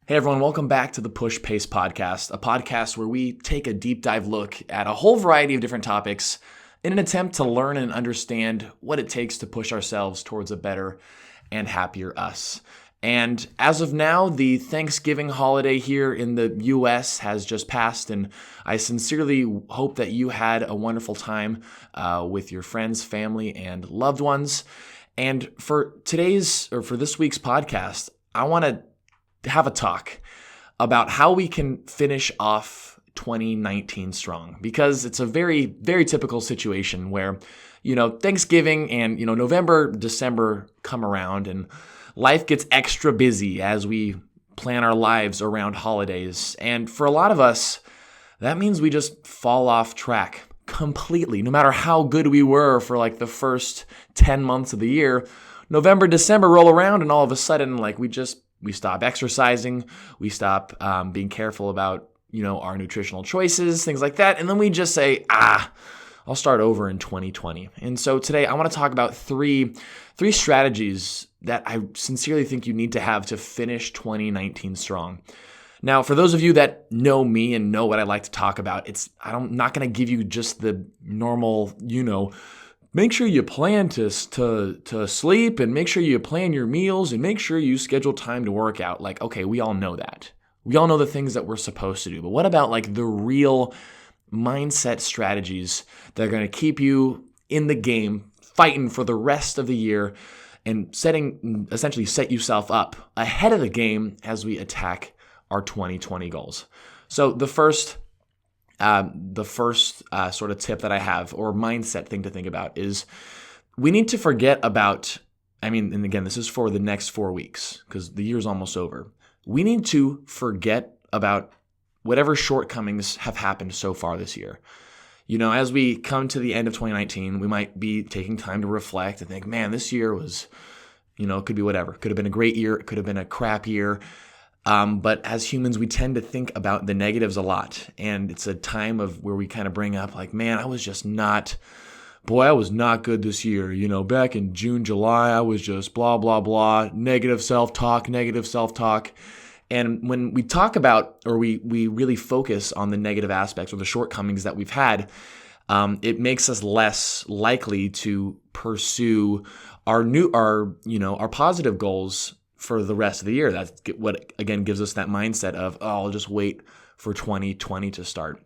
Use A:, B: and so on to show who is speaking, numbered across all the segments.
A: Hey everyone, welcome back to the Push Pace Podcast, a podcast where we take a deep dive look at a whole variety of different topics in an attempt to learn and understand what it takes to push ourselves towards a better and happier us. And as of now, the Thanksgiving holiday here in the US has just passed, and I sincerely hope that you had a wonderful time with your friends, family, and loved ones. And for this week's podcast, I want to have a talk about how we can finish off 2019 strong, because it's a very, very typical situation where, Thanksgiving and, November, December come around and life gets extra busy as we plan our lives around holidays. And for a lot of us, that means we just fall off track completely. No matter how good we were for like the first 10 months of the year, November, December roll around and all of a sudden we stop exercising, we stop being careful about, our nutritional choices, things like that. And then we just say, I'll start over in 2020. And so today I want to talk about three strategies that I sincerely think you need to have to finish 2019 strong. Now, for those of you that know me and know what I like to talk about, I'm not going to give you just the normal, make sure you plan to sleep, and make sure you plan your meals, and make sure you schedule time to work out. Like, okay, we all know that. We all know the things that we're supposed to do. But what about like the real mindset strategies that are going to keep you in the game, fighting for the rest of the year, and essentially set yourself up ahead of the game as we attack our 2020 goals? So the first sort of tip that I have, or mindset thing to think about, is we need to forget about, and again, this is for the next 4 weeks because the year's almost over. We need to forget about whatever shortcomings have happened so far this year. As we come to the end of 2019, we might be taking time to reflect and think, man, this year was, it could be whatever. It could have been a great year. It could have been a crap year. But as humans, we tend to think about the negatives a lot. And it's a time of where we kind of bring up like, man, I was not good this year. Back in June, July, I was just blah, blah, blah, negative self-talk. And when we talk about, or we really focus on the negative aspects or the shortcomings that we've had, it makes us less likely to pursue our positive goals for the rest of the year. That's what, again, gives us that mindset of, I'll just wait for 2020 to start.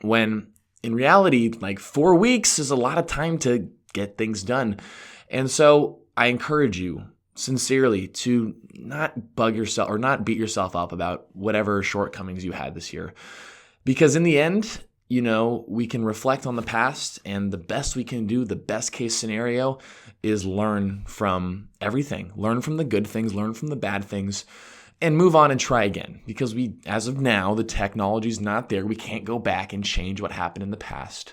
A: When in reality, like 4 weeks is a lot of time to get things done. And so I encourage you sincerely to not bug yourself or not beat yourself up about whatever shortcomings you had this year. Because in the end, we can reflect on the past, and the best we can do, the best case scenario, is learn from everything. Learn from the good things, learn from the bad things, and move on and try again. Because as of now, the technology's not there. We can't go back and change what happened in the past.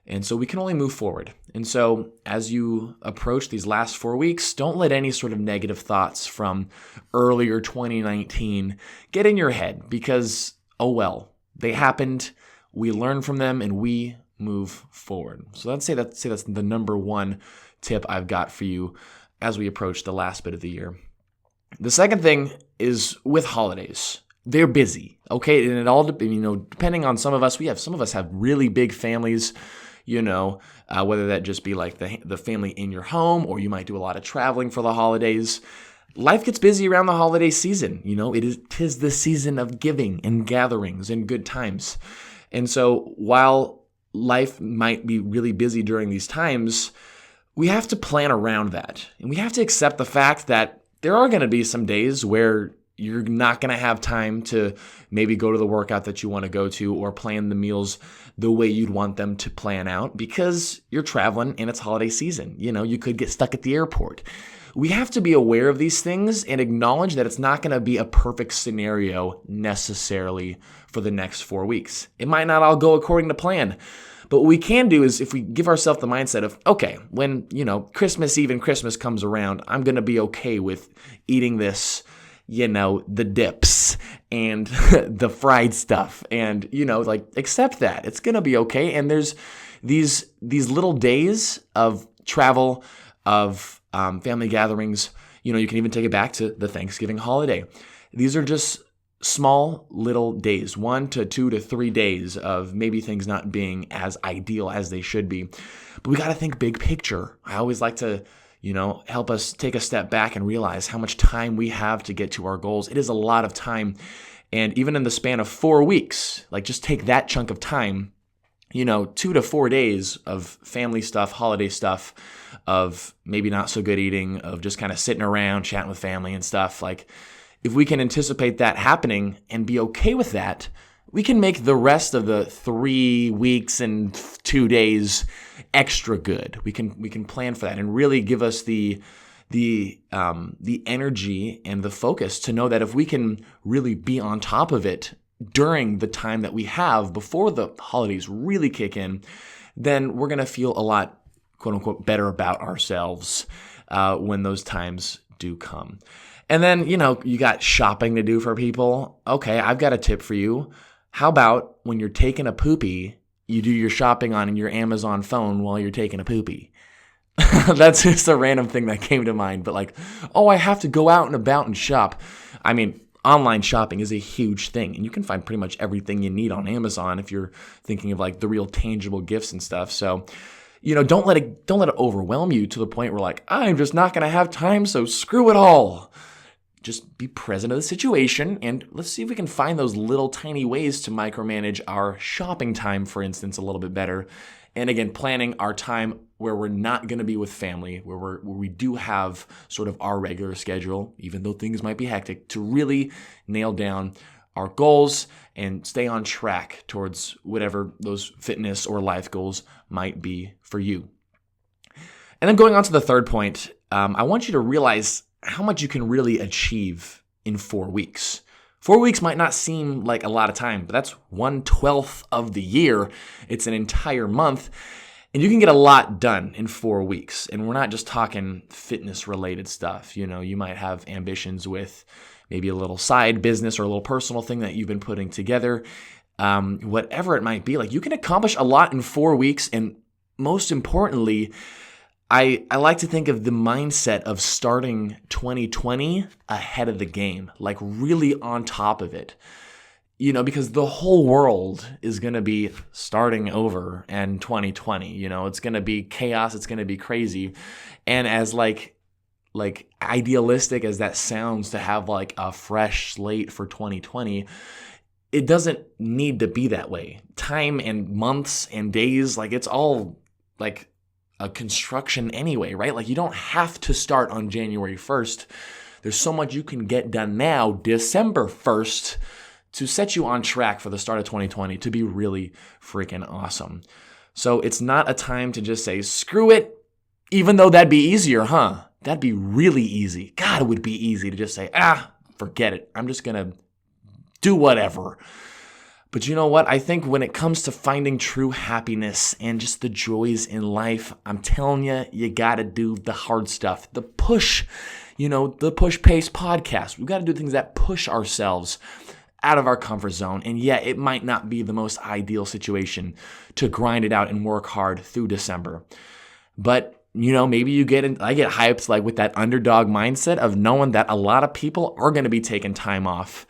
A: And so we can only move forward. And so as you approach these last 4 weeks, don't let any sort of negative thoughts from earlier 2019 get in your head, because, they happened. We learn from them and we move forward. So let's say that's the number one tip I've got for you as we approach the last bit of the year. The second thing is with holidays. They're busy, okay? And it all, depending on some of us have really big families, whether that just be like the family in your home, or you might do a lot of traveling for the holidays. Life gets busy around the holiday season. Tis the season of giving and gatherings and good times. And so while life might be really busy during these times, we have to plan around that. And we have to accept the fact that there are going to be some days where you're not going to have time to maybe go to the workout that you want to go to, or plan the meals the way you'd want them to plan out, because you're traveling and it's holiday season. You could get stuck at the airport. We have to be aware of these things and acknowledge that it's not going to be a perfect scenario necessarily for the next 4 weeks. It might not all go according to plan. But what we can do is, if we give ourselves the mindset of, okay, when, Christmas Eve and Christmas comes around, I'm going to be okay with eating this, the dips and the fried stuff, and, accept that. It's going to be okay. And there's these little days of travel, of family gatherings. You can even take it back to the Thanksgiving holiday. These are just small little days, 1 to 2 to 3 days of maybe things not being as ideal as they should be. But we got to think big picture. I always like to, help us take a step back and realize how much time we have to get to our goals. It is a lot of time. And even in the span of 4 weeks, like just take that chunk of time, 2 to 4 days of family stuff, holiday stuff, of maybe not so good eating, of just kind of sitting around, chatting with family and stuff. Like, if we can anticipate that happening and be okay with that, we can make the rest of the 3 weeks and 2 days extra good. We can plan for that and really give us the energy and the focus to know that if we can really be on top of it during the time that we have before the holidays really kick in, then we're going to feel a lot, quote unquote, better about ourselves when those times do come. And then, you got shopping to do for people. Okay, I've got a tip for you. How about when you're taking a poopy, you do your shopping on your Amazon phone while you're taking a poopy? That's just a random thing that came to mind. But I have to go out and about and shop. I mean, online shopping is a huge thing, and you can find pretty much everything you need on Amazon if you're thinking of the real tangible gifts and stuff. So, don't let it overwhelm you to the point where I'm just not going to have time, so screw it all. Just be present of the situation, and let's see if we can find those little tiny ways to micromanage our shopping time, for instance, a little bit better. And again, planning our time where we're not going to be with family, where we do have sort of our regular schedule, even though things might be hectic, to really nail down our goals and stay on track towards whatever those fitness or life goals might be for you. And then going on to the third point, I want you to realize how much you can really achieve in 4 weeks. 4 weeks might not seem like a lot of time, but that's 1/12 of the year. It's an entire month, and you can get a lot done in 4 weeks. And we're not just talking fitness-related stuff. You might have ambitions with maybe a little side business or a little personal thing that you've been putting together. Whatever it might be, you can accomplish a lot in 4 weeks, and most importantly, I like to think of the mindset of starting 2020 ahead of the game, really on top of it, because the whole world is going to be starting over in 2020. It's going to be chaos. It's going to be crazy. And as idealistic as that sounds to have a fresh slate for 2020, it doesn't need to be that way. Time and months and days, it's all a construction anyway, right? You don't have to start on January 1st. There's so much you can get done now, December 1st, to set you on track for the start of 2020 to be really freaking awesome. So it's not a time to just say, screw it, even though that'd be easier, huh? That'd be really easy. God, it would be easy to just say, forget it. I'm just going to do whatever. But you know what? I think when it comes to finding true happiness and just the joys in life, I'm telling you, you got to do the hard stuff. The push, the push pace podcast. We've got to do things that push ourselves out of our comfort zone. And yeah, it might not be the most ideal situation to grind it out and work hard through December. But maybe I get hyped with that underdog mindset of knowing that a lot of people are going to be taking time off.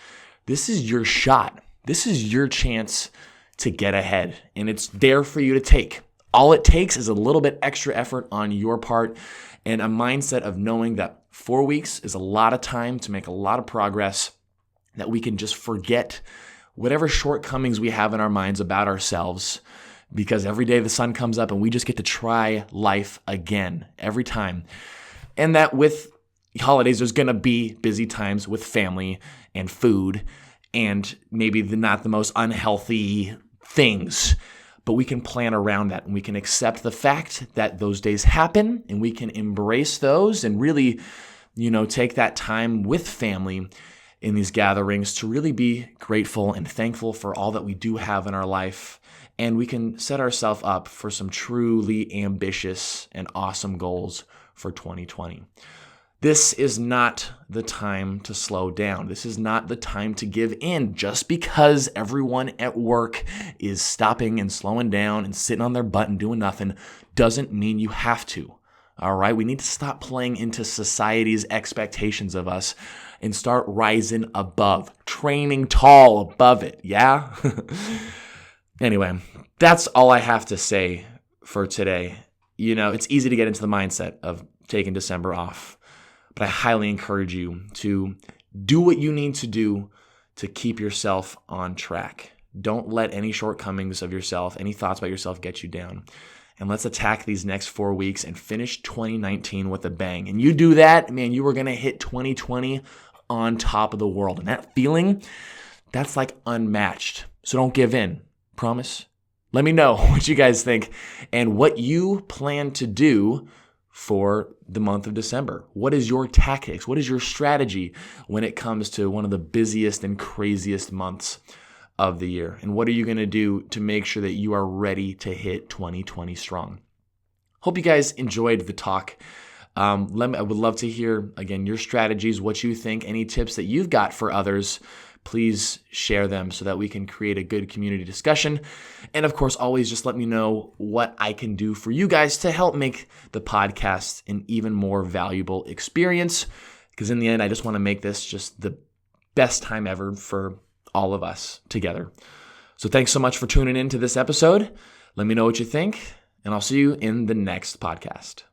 A: This is your shot. This is your chance to get ahead, and it's there for you to take. All it takes is a little bit extra effort on your part and a mindset of knowing that 4 weeks is a lot of time to make a lot of progress, that we can just forget whatever shortcomings we have in our minds about ourselves, because every day the sun comes up and we just get to try life again every time. And that with holidays, there's going to be busy times with family and food and maybe not the most unhealthy things, but we can plan around that and we can accept the fact that those days happen and we can embrace those and really, take that time with family in these gatherings to really be grateful and thankful for all that we do have in our life. And we can set ourselves up for some truly ambitious and awesome goals for 2020. This is not the time to slow down. This is not the time to give in. Just because everyone at work is stopping and slowing down and sitting on their butt and doing nothing doesn't mean you have to. All right? We need to stop playing into society's expectations of us and start rising above, training tall above it. Yeah? Anyway, that's all I have to say for today. It's easy to get into the mindset of taking December off, but I highly encourage you to do what you need to do to keep yourself on track. Don't let any shortcomings of yourself, any thoughts about yourself get you down. And let's attack these next 4 weeks and finish 2019 with a bang. And you do that, man, you are going to hit 2020 on top of the world. And that feeling, that's like unmatched. So don't give in. Promise? Let me know what you guys think and what you plan to do for the month of December. What is your tactics? What is your strategy when it comes to one of the busiest and craziest months of the year? And what are you going to do to make sure that you are ready to hit 2020 strong? Hope you guys enjoyed the talk. I would love to hear, again, your strategies, what you think, any tips that you've got for others. Please share them so that we can create a good community discussion. And of course, always just let me know what I can do for you guys to help make the podcast an even more valuable experience. Because in the end, I just want to make this just the best time ever for all of us together. So thanks so much for tuning in to this episode. Let me know what you think, and I'll see you in the next podcast.